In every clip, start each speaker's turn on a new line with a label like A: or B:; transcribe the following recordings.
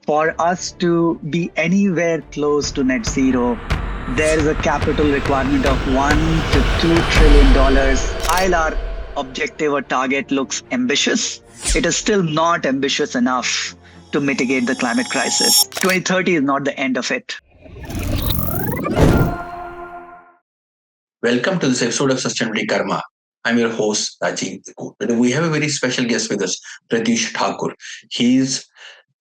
A: For us to be anywhere close to net zero, there is a capital requirement of $1 to $2 trillion. While our objective or target looks ambitious, it is still not ambitious enough to mitigate the climate crisis. 2030 is not the end of it.
B: Welcome to this episode of Sustainability Karma. I'm your host, Rajiv Tikoo. Today we have a very special guest with us, Pratyush Thakur. He is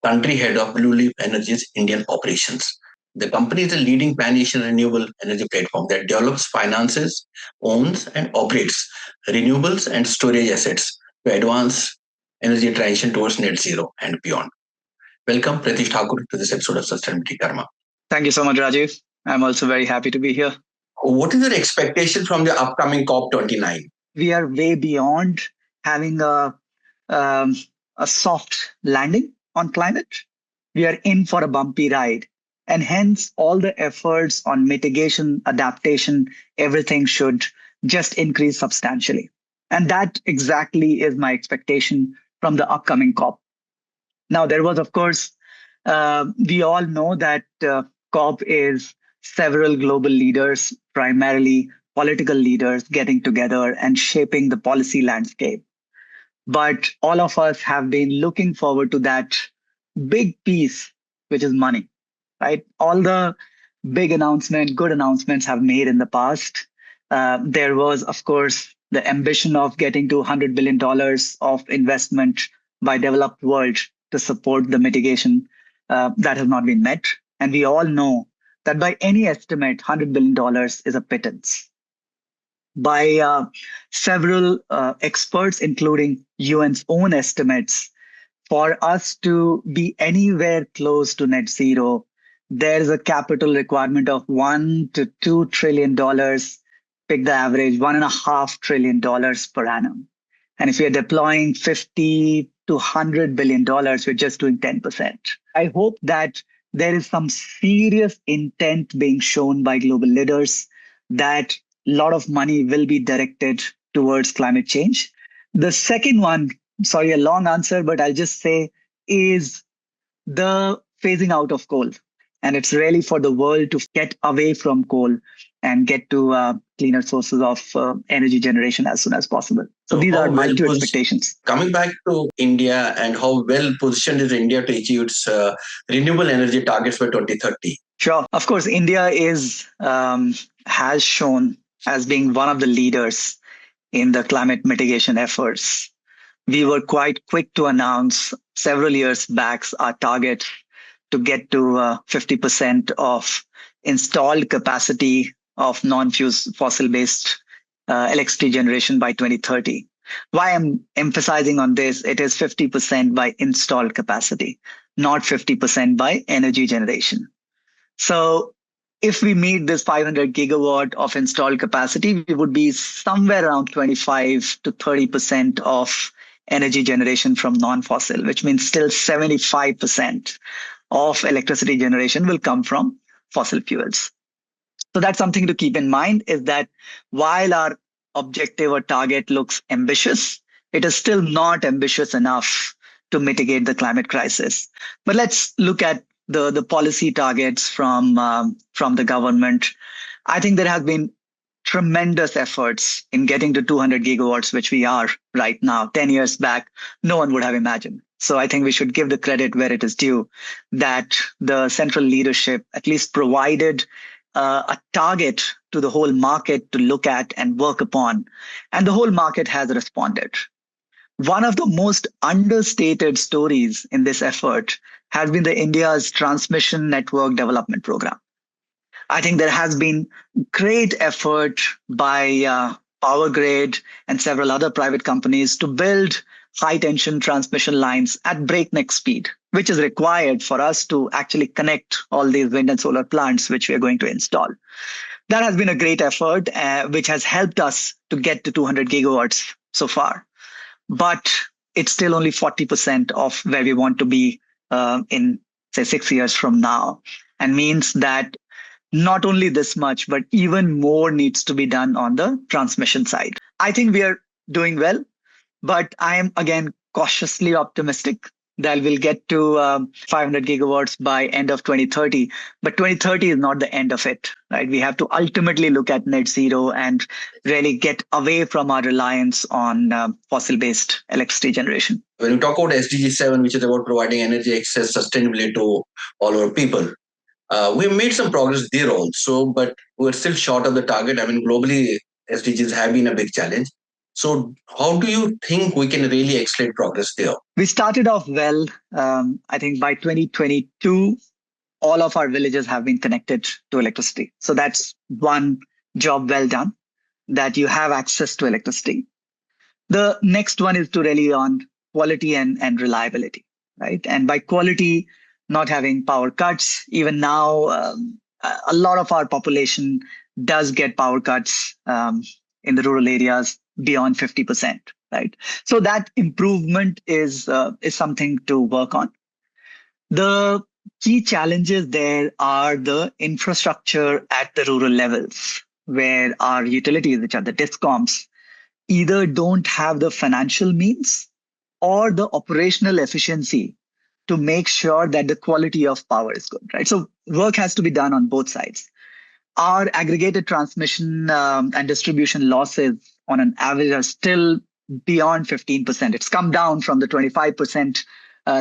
B: country head of Blueleaf Energy's Indian operations. The company is a leading pan-Asian renewable energy platform that develops, finances, owns, and operates renewables and storage assets to advance energy transition towards net zero and beyond. Welcome, Pratyush Thakur, to this episode of Sustainability Karma.
A: Thank you so much, Rajiv. I'm also very happy to be here.
B: What is your expectation from the upcoming COP29?
A: We are way beyond having um, a soft landing on climate. We are in for a bumpy ride. And hence, all the efforts on mitigation, adaptation, everything should just increase substantially. And that exactly is my expectation from the upcoming COP. Now, there was, of course, we all know that COP is several global leaders, primarily political leaders, getting together and shaping the policy landscape. But all of us have been looking forward to that big piece, which is money, right? All the big announcements, good announcements have made in the past. There was, of course, the ambition of getting to $100 billion of investment by developed world to support the mitigation. That has not been met. And we all know that by any estimate, $100 billion is a pittance. By several experts, including UN's own estimates, for us to be anywhere close to net zero, there is a capital requirement of $1 to $2 trillion. Pick the average, $1.5 trillion per annum. And if we are deploying $50 to $100 billion, we're just doing 10%. I hope that there is some serious intent being shown by global leaders that a lot of money will be directed towards climate change. The second one, sorry, a long answer, but I'll just say, is the phasing out of coal. And it's really for the world to get away from coal and get to cleaner sources of energy generation as soon as possible. So these are my two expectations.
B: Coming back to India and how well positioned is India to achieve its renewable energy targets by 2030?
A: Sure. Of course, India has shown as being one of the leaders in the climate mitigation efforts. We were quite quick to announce several years back our target to get to 50% of installed capacity of fossil-based electricity generation by 2030. Why I'm emphasizing on this, it is 50% by installed capacity, not 50% by energy generation. So if we meet this 500 gigawatt of installed capacity, we would be somewhere around 25 to 30% of energy generation from non-fossil, which means still 75% of electricity generation will come from fossil fuels. So that's something to keep in mind, is that while our objective or target looks ambitious, it is still not ambitious enough to mitigate the climate crisis. But let's look at the policy targets from the government. I think there has been tremendous efforts in getting to 200 gigawatts, which we are right now. 10 years back, no one would have imagined. So I think we should give the credit where it is due, that the central leadership at least provided a target to the whole market to look at and work upon. And the whole market has responded. One of the most understated stories in this effort has been the India's transmission network development program. I think there has been great effort by Power Grid and several other private companies to build high tension transmission lines at breakneck speed, which is required for us to actually connect all these wind and solar plants, which we are going to install. That has been a great effort, which has helped us to get to 200 gigawatts so far. But it's still only 40% of where we want to be in, say, 6 years from now, and means that not only this much, but even more needs to be done on the transmission side. I think we are doing well, but I am, again, cautiously optimistic that we'll get to 500 gigawatts by end of 2030. But 2030 is not the end of it, right? We have to ultimately look at net zero and really get away from our reliance on fossil-based electricity generation.
B: When we talk about SDG 7, which is about providing energy access sustainably to all our people, we made some progress there also, but we're still short of the target. I mean, globally, SDGs have been a big challenge. So, how do you think we can really accelerate progress there?
A: We started off well. I think by 2022, all of our villages have been connected to electricity. So that's one job well done, that you have access to electricity. The next one is to really on quality and reliability, right? And by quality, not having power cuts. Even now, a lot of our population does get power cuts in the rural areas beyond 50%, right? So that improvement is something to work on. The key challenges there are the infrastructure at the rural levels, where our utilities, which are the discoms, either don't have the financial means or the operational efficiency to make sure that the quality of power is good, right? So work has to be done on both sides. Our aggregated transmission and distribution losses on an average are still beyond 15%. It's come down from the 25%,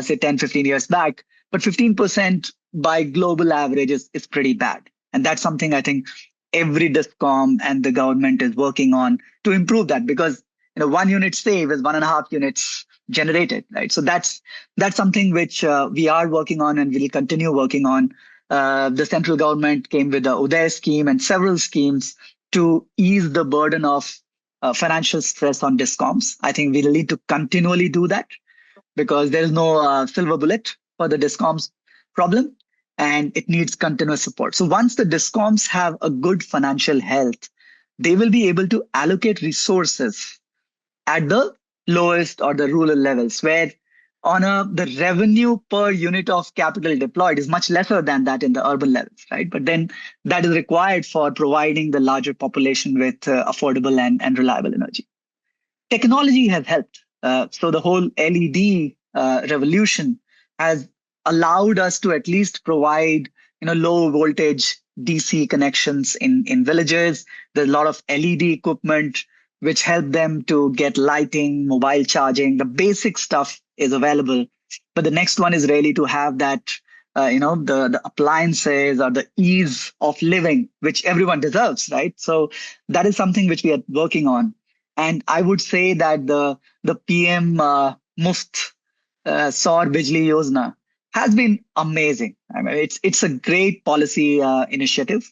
A: say 10, 15 years back, but 15% by global average is pretty bad. And that's something I think every discom and the government is working on to improve that, because 1 unit save is 1.5 units generated, right? So that's something which we are working on and will continue working on. The central government came with the Uday scheme and several schemes to ease the burden of financial stress on discoms. I think we'll need to continually do that, because there's no silver bullet for the discoms problem, and it needs continuous support. So once the discoms have a good financial health, they will be able to allocate resources at the lowest or the rural levels, where the revenue per unit of capital deployed is much lesser than that in the urban levels, right? But then that is required for providing the larger population with affordable and reliable energy. Technology has helped. So the whole LED revolution has allowed us to at least provide low voltage DC connections in villages. There's a lot of LED equipment which help them to get lighting, mobile charging. The basic stuff is available. But the next one is really to have that, the appliances or the ease of living, which everyone deserves, right? So that is something which we are working on. And I would say that the PM Muft Saur Bijli Yojana has been amazing. I mean, it's a great policy initiative,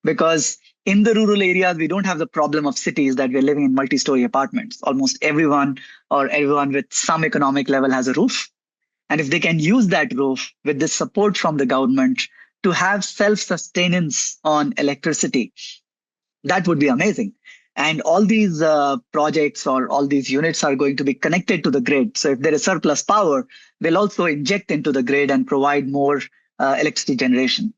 A: because in the rural areas, we don't have the problem of cities that we're living in multi-story apartments. Almost everyone or everyone with some economic level has a roof. And if they can use that roof with the support from the government to have self-sustenance on electricity, that would be amazing. And all these projects or all these units are going to be connected to the grid. So if there is surplus power, they'll also inject into the grid and provide more electricity generation.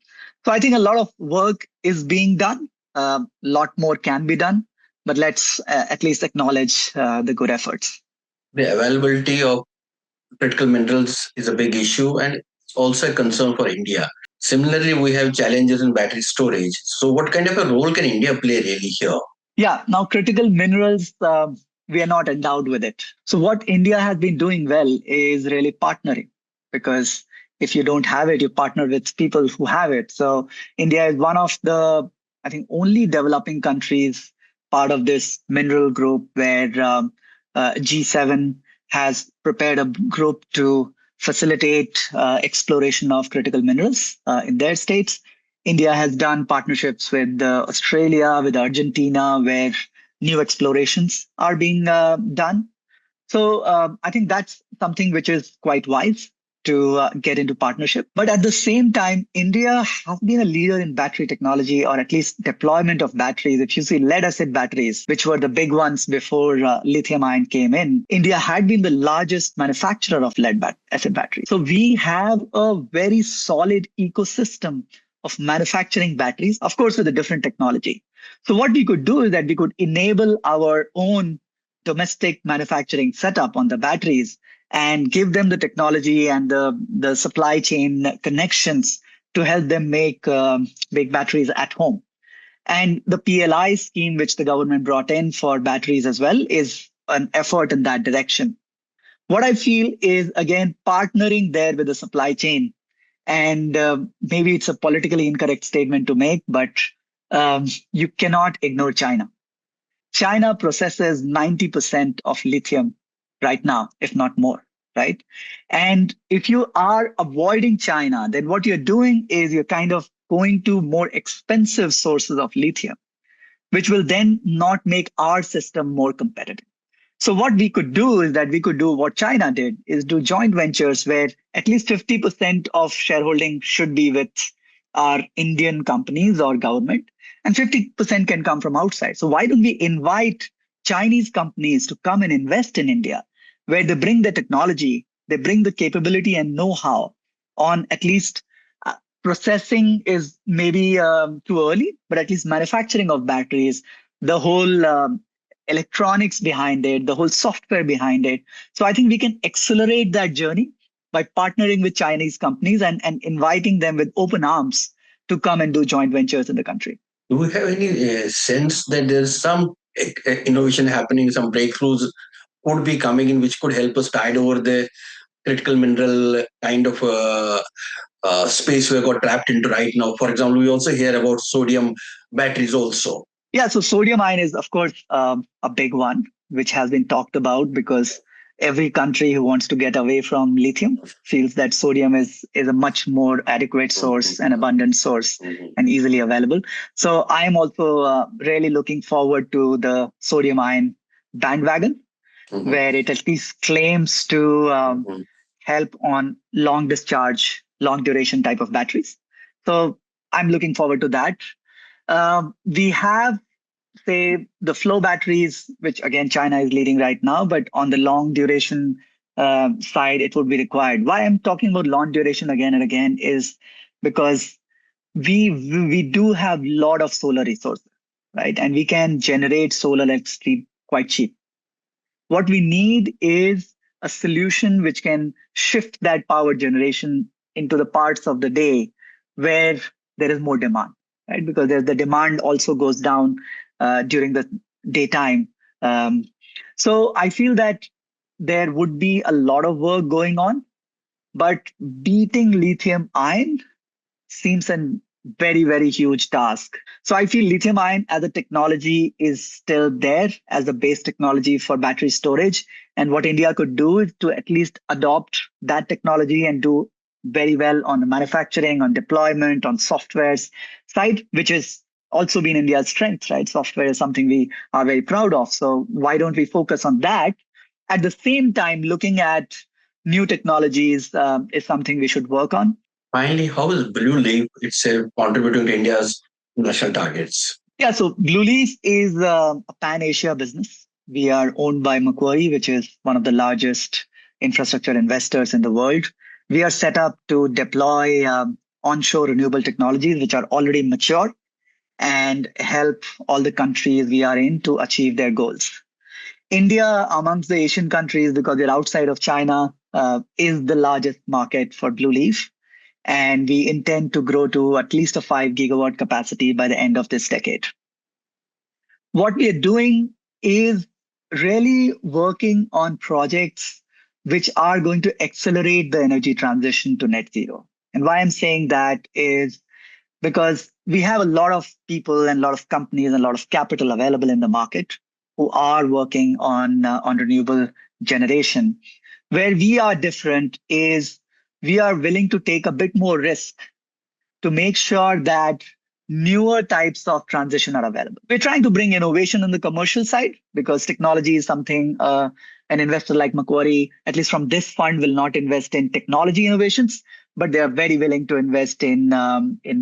A: So I think a lot of work is being done. A lot more can be done, but let's at least acknowledge the good efforts.
B: The availability of critical minerals is a big issue, and it's also a concern for India. Similarly, we have challenges in battery storage. So what kind of a role can India play really here?
A: Yeah, now critical minerals, we are not endowed with it. So what India has been doing well is really partnering, because if you don't have it, you partner with people who have it. So India is one of the, I think, only developing countries part of this mineral group, where G7 has prepared a group to facilitate exploration of critical minerals in their states. India has done partnerships with Australia, with Argentina, where new explorations are being done. So I think that's something which is quite wise to get into partnership. But at the same time, India has been a leader in battery technology, or at least deployment of batteries. If you see lead acid batteries, which were the big ones before lithium ion came in, India had been the largest manufacturer of lead acid batteries. So we have a very solid ecosystem of manufacturing batteries, of course, with a different technology. So what we could do is that we could enable our own domestic manufacturing setup on the batteries and give them the technology and the supply chain connections to help them make batteries at home. And the PLI scheme, which the government brought in for batteries as well, is an effort in that direction. What I feel is, again, partnering there with the supply chain. And maybe it's a politically incorrect statement to make, but you cannot ignore China. China processes 90% of lithium right now, if not more, right? And if you are avoiding China, then what you're doing is you're kind of going to more expensive sources of lithium, which will then not make our system more competitive. So what we could do is that we could do what China did, is do joint ventures where at least 50% of shareholding should be with our Indian companies or government, and 50% can come from outside. So why don't we invite Chinese companies to come and invest in India, where they bring the technology, they bring the capability and know-how on at least processing is maybe too early, but at least manufacturing of batteries, the whole electronics behind it, the whole software behind it. So I think we can accelerate that journey by partnering with Chinese companies and inviting them with open arms to come and do joint ventures in the country.
B: Do we have any sense that there's some innovation happening, some breakthroughs could be coming in which could help us tide over the critical mineral kind of space we got trapped into right now? For example, we also hear about sodium batteries also.
A: Yeah, so sodium ion is, of course, a big one, which has been talked about because every country who wants to get away from lithium feels that sodium is a much more adequate source, an abundant source, and easily available. So I am also really looking forward to the sodium ion bandwagon, where it at least claims to help on long discharge, long duration type of batteries. So I'm looking forward to that. We have, say, the flow batteries, which again China is leading right now, but on the long duration side, it would be required. Why I'm talking about long duration again and again is because we do have a lot of solar resources, right? And we can generate solar electricity quite cheap. What we need is a solution which can shift that power generation into the parts of the day where there is more demand, right? Because the demand also goes down during the daytime. So I feel that there would be a lot of work going on, but beating lithium ion seems a very, very huge task. So I feel lithium ion as a technology is still there as a base technology for battery storage. And what India could do is to at least adopt that technology and do very well on the manufacturing, on deployment, on softwares side, which is also been India's strength, right? Software is something we are very proud of. So why don't we focus on that? At the same time, looking at new technologies is something we should work on.
B: Finally, how is Blueleaf itself contributing to India's national targets?
A: Yeah, so Blueleaf is a pan-Asia business. We are owned by Macquarie, which is one of the largest infrastructure investors in the world. We are set up to deploy onshore renewable technologies, which are already mature, and help all the countries we are in to achieve their goals. India, amongst the Asian countries, because we're outside of China, is the largest market for Blueleaf. And we intend to grow to at least a 5 gigawatt capacity by the end of this decade. What we are doing is really working on projects which are going to accelerate the energy transition to net zero. And why I'm saying that is because we have a lot of people and a lot of companies and a lot of capital available in the market who are working on renewable generation. Where we are different is we are willing to take a bit more risk to make sure that newer types of transition are available. We're trying to bring innovation on the commercial side because technology is something an investor like Macquarie, at least from this fund, will not invest in technology innovations, but they are very willing to invest in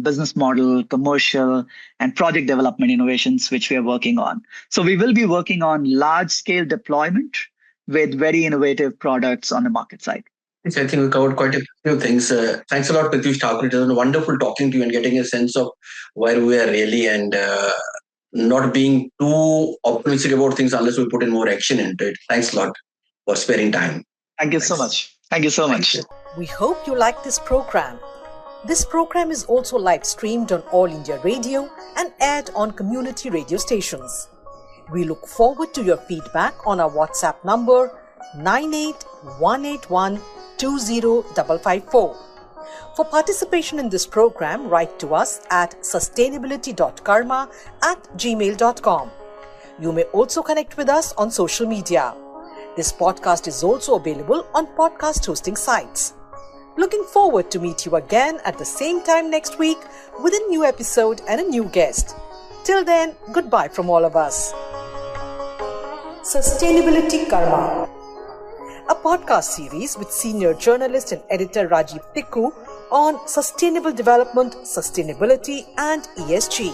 A: business model, commercial, and project development innovations, which we are working on. So we will be working on large scale deployment with very innovative products on the market side.
B: Yes, I think we covered quite a few things. Thanks a lot, Pratyush Thakur. It was wonderful talking to you and getting a sense of where we are really and not being too optimistic about things unless we put in more action into it. Thanks a lot for sparing time.
A: Thank you so
B: Thanks.
A: much. Thank you so
B: Thank
A: much.
B: you.
C: We hope you like this program. This program is also live streamed on All India Radio and aired on community radio stations. We look forward to your feedback on our WhatsApp number 9818120554. For participation in this program, write to us at sustainability.karma@gmail.com. You may also connect with us on social media. This podcast is also available on podcast hosting sites. Looking forward to meet you again at the same time next week with a new episode and a new guest. Till then, goodbye from all of us. Sustainability Karma, a podcast series with senior journalist and editor Rajiv Tikoo on sustainable development, sustainability and ESG.